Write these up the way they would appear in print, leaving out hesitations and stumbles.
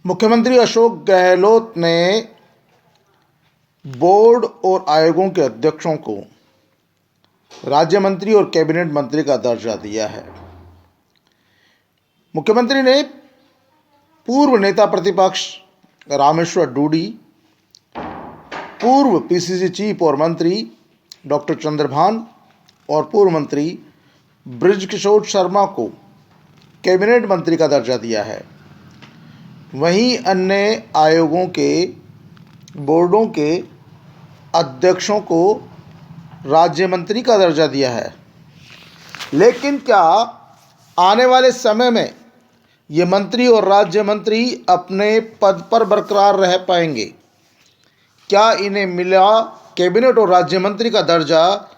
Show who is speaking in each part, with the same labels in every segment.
Speaker 1: मुख्यमंत्री अशोक गहलोत ने बोर्ड और आयोगों के अध्यक्षों को राज्य मंत्री और कैबिनेट मंत्री का दर्जा दिया है। मुख्यमंत्री ने पूर्व नेता प्रतिपक्ष रामेश्वर डूडी, पूर्व पीसीसी चीफ और मंत्री डॉक्टर चंद्रभान और पूर्व मंत्री बृजकिशोर शर्मा को कैबिनेट मंत्री का दर्जा दिया है। वहीं अन्य आयोगों के बोर्डों के अध्यक्षों को राज्य मंत्री का दर्जा दिया है। लेकिन क्या आने वाले समय में ये मंत्री और राज्य मंत्री अपने पद पर बरकरार रह पाएंगे? क्या इन्हें मिला कैबिनेट और राज्य मंत्री का दर्जा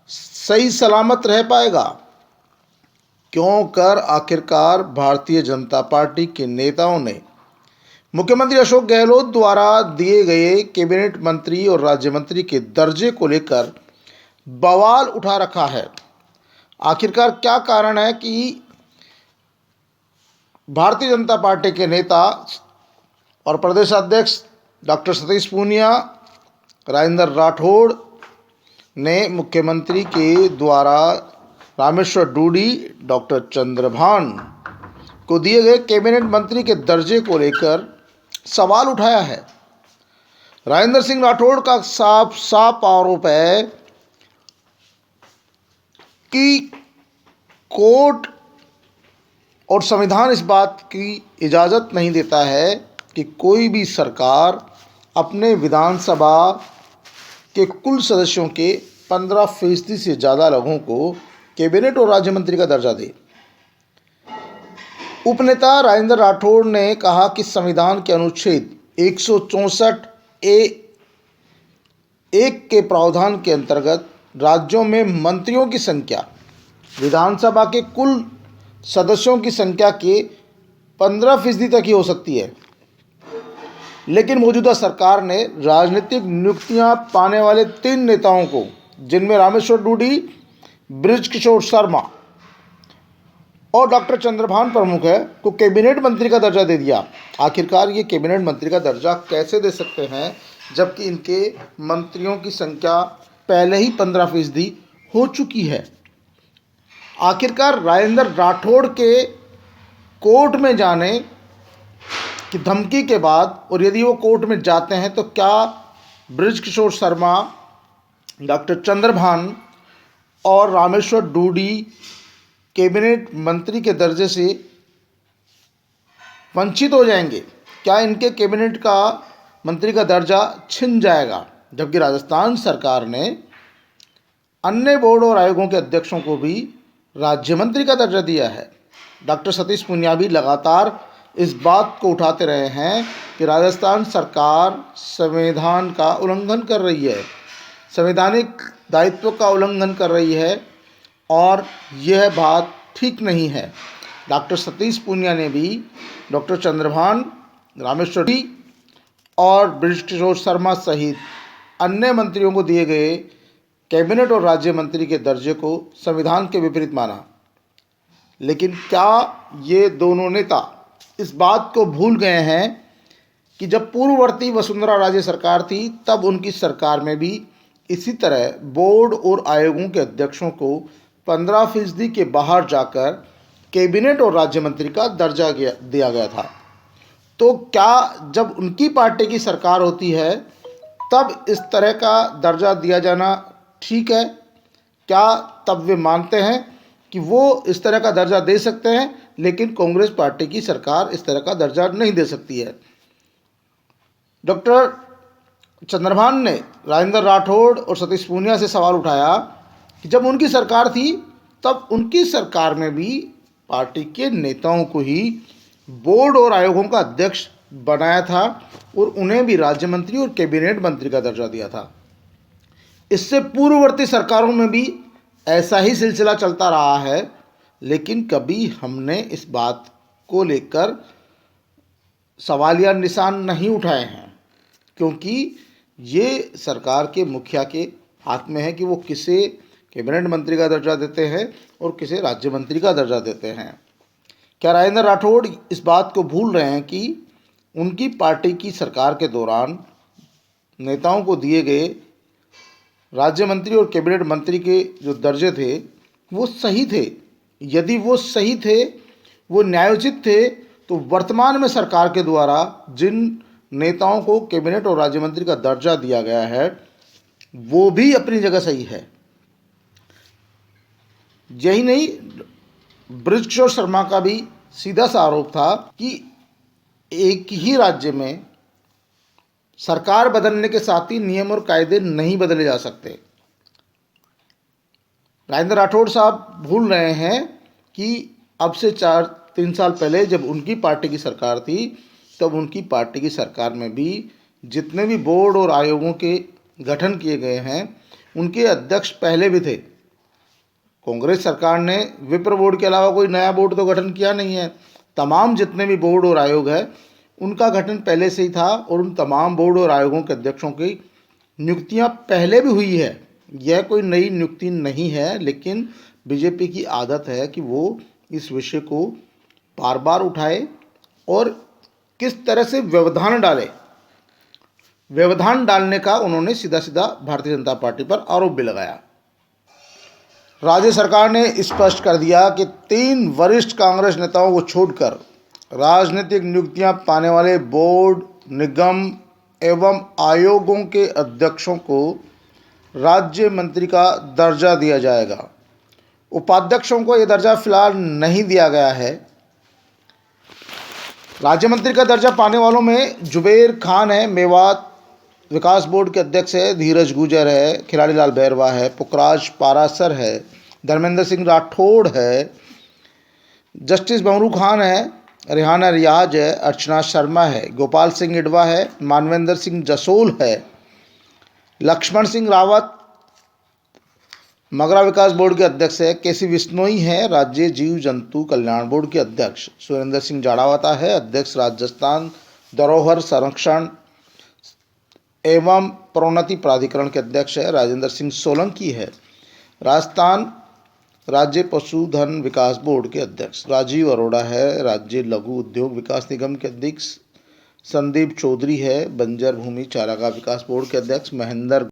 Speaker 1: सही सलामत रह पाएगा? क्यों कर आखिरकार भारतीय जनता पार्टी के नेताओं ने मुख्यमंत्री अशोक गहलोत द्वारा दिए गए कैबिनेट मंत्री और राज्य मंत्री के दर्जे को लेकर बवाल उठा रखा है? आखिरकार क्या कारण है कि भारतीय जनता पार्टी के नेता और प्रदेश अध्यक्ष डॉक्टर सतीश पूनिया, राजेंद्र राठौड़ ने मुख्यमंत्री के द्वारा रामेश्वर डूडी, डॉक्टर चंद्रभान को दिए गए कैबिनेट मंत्री के दर्जे को लेकर सवाल उठाया है? राजेंद्र सिंह राठौड़ का साफ साफ आरोप है कि कोर्ट और संविधान इस बात की इजाज़त नहीं देता है कि कोई भी सरकार अपने विधानसभा के कुल सदस्यों के 15% से ज़्यादा लोगों को कैबिनेट और राज्य मंत्री का दर्जा दे। उपनेता राजेंद्र राठौड़ ने कहा कि संविधान के अनुच्छेद 164(a)(1) के प्रावधान के अंतर्गत राज्यों में मंत्रियों की संख्या विधानसभा के कुल सदस्यों की संख्या के 15% तक ही हो सकती है। लेकिन मौजूदा सरकार ने राजनीतिक नियुक्तियां पाने वाले 3 नेताओं को, जिनमें रामेश्वर डूडी, बृजकिशोर शर्मा और डॉक्टर चंद्रभान प्रमुख है, को कैबिनेट मंत्री का दर्जा दे दिया। आखिरकार ये कैबिनेट मंत्री का दर्जा कैसे दे सकते हैं जबकि इनके मंत्रियों की संख्या पहले ही 15% हो चुकी है? आखिरकार राजेंद्र राठौड़ के कोर्ट में जाने की धमकी के बाद, और यदि वो कोर्ट में जाते हैं तो क्या बृजकिशोर शर्मा, डॉक्टर चंद्रभान और रामेश्वर डूडी कैबिनेट मंत्री के दर्जे से वंचित हो जाएंगे? क्या इनके कैबिनेट का मंत्री का दर्जा छिन जाएगा? जबकि राजस्थान सरकार ने अन्य बोर्ड और आयोगों के अध्यक्षों को भी राज्य मंत्री का दर्जा दिया है। डॉक्टर सतीश पूनिया भी लगातार इस बात को उठाते रहे हैं कि राजस्थान सरकार संविधान का उल्लंघन कर रही है, संवैधानिक दायित्व का उल्लंघन कर रही है और यह बात ठीक नहीं है। डॉक्टर सतीश पूनिया ने भी डॉक्टर चंद्रभान, रामेश्वर डूडी और बृजकिशोर शर्मा सहित अन्य मंत्रियों को दिए गए कैबिनेट और राज्य मंत्री के दर्जे को संविधान के विपरीत माना। लेकिन क्या ये दोनों नेता इस बात को भूल गए हैं कि जब पूर्ववर्ती वसुंधरा राजे सरकार थी तब उनकी सरकार में भी इसी तरह बोर्ड और आयोगों के अध्यक्षों को 15% के बाहर जाकर कैबिनेट और राज्य मंत्री का दर्जा दिया गया था? तो क्या जब उनकी पार्टी की सरकार होती है तब इस तरह का दर्जा दिया जाना ठीक है? क्या तब वे मानते हैं कि वो इस तरह का दर्जा दे सकते हैं, लेकिन कांग्रेस पार्टी की सरकार इस तरह का दर्जा नहीं दे सकती है? डॉक्टर चंद्रभान ने राजेंद्र राठौड़ और सतीश पूनिया से सवाल उठाया कि जब उनकी सरकार थी तब उनकी सरकार में भी पार्टी के नेताओं को ही बोर्ड और आयोगों का अध्यक्ष बनाया था और उन्हें भी राज्य मंत्री और कैबिनेट मंत्री का दर्जा दिया था। इससे पूर्ववर्ती सरकारों में भी ऐसा ही सिलसिला चलता रहा है, लेकिन कभी हमने इस बात को लेकर सवालिया निशान नहीं उठाए हैं, क्योंकि ये सरकार के मुखिया के हाथ में है कि वो किसे कैबिनेट मंत्री का दर्जा देते हैं और किसे राज्य मंत्री का दर्जा देते हैं। क्या राजेंद्र राठौड़ इस बात को भूल रहे हैं कि उनकी पार्टी की सरकार के दौरान नेताओं को दिए गए राज्य मंत्री और कैबिनेट मंत्री के जो दर्जे थे वो सही थे। यदि वो सही थे, वो न्यायोचित थे, तो वर्तमान में सरकार के द्वारा जिन नेताओं को कैबिनेट और राज्य मंत्री का दर्जा दिया गया है वो भी अपनी जगह सही है। यही नहीं, बृजकिशोर शर्मा का भी सीधा सा आरोप था कि एक ही राज्य में सरकार बदलने के साथ ही नियम और कायदे नहीं बदले जा सकते। राजेंद्र राठौड़ साहब भूल रहे हैं कि अब से 3 साल पहले जब उनकी पार्टी की सरकार थी तब उनकी पार्टी की सरकार में भी जितने भी बोर्ड और आयोगों के गठन किए गए हैं उनके अध्यक्ष पहले भी थे। कांग्रेस सरकार ने विप्र बोर्ड के अलावा कोई नया बोर्ड तो गठन किया नहीं है। तमाम जितने भी बोर्ड और आयोग है उनका गठन पहले से ही था और उन तमाम बोर्ड और आयोगों के अध्यक्षों की नियुक्तियां पहले भी हुई है। यह कोई नई नियुक्ति नहीं है, लेकिन बीजेपी की आदत है कि वो इस विषय को बार बार उठाए और किस तरह से व्यवधान डाले। व्यवधान डालने का उन्होंने सीधा सीधा भारतीय जनता पार्टी पर आरोप भी लगाया। राज्य सरकार ने स्पष्ट कर दिया कि 3 वरिष्ठ कांग्रेस नेताओं को छोड़कर राजनीतिक नियुक्तियां पाने वाले बोर्ड, निगम एवं आयोगों के अध्यक्षों को राज्य मंत्री का दर्जा दिया जाएगा। उपाध्यक्षों को यह दर्जा फिलहाल नहीं दिया गया है। राज्य मंत्री का दर्जा पाने वालों में जुबेर खान है, मेवात विकास बोर्ड के अध्यक्ष है, धीरज गुजर है, खिलाड़ी लाल बैरवा है, पुखराज पारासर है, धर्मेंद्र सिंह राठौड़ है, जस्टिस बमरू खान है, रेहाना रियाज है, अर्चना शर्मा है, गोपाल सिंह इडवा है, मानवेंद्र सिंह जसोल है, लक्ष्मण सिंह रावत मगरा विकास बोर्ड के अध्यक्ष है, केसी बिश्नोई है, राज्य जीव जंतु कल्याण बोर्ड के अध्यक्ष, सुरेंद्र सिंह जाड़ावता है, अध्यक्ष राजस्थान धरोहर संरक्षण एवं प्रोन्नति प्राधिकरण के अध्यक्ष है, राजेंद्र सिंह सोलंकी है, राजस्थान राज्य पशुधन विकास बोर्ड के अध्यक्ष, राजीव अरोड़ा है, राज्य लघु उद्योग विकास निगम के अध्यक्ष, संदीप चौधरी है, बंजर भूमि चारागाह विकास बोर्ड के अध्यक्ष, महेंद्र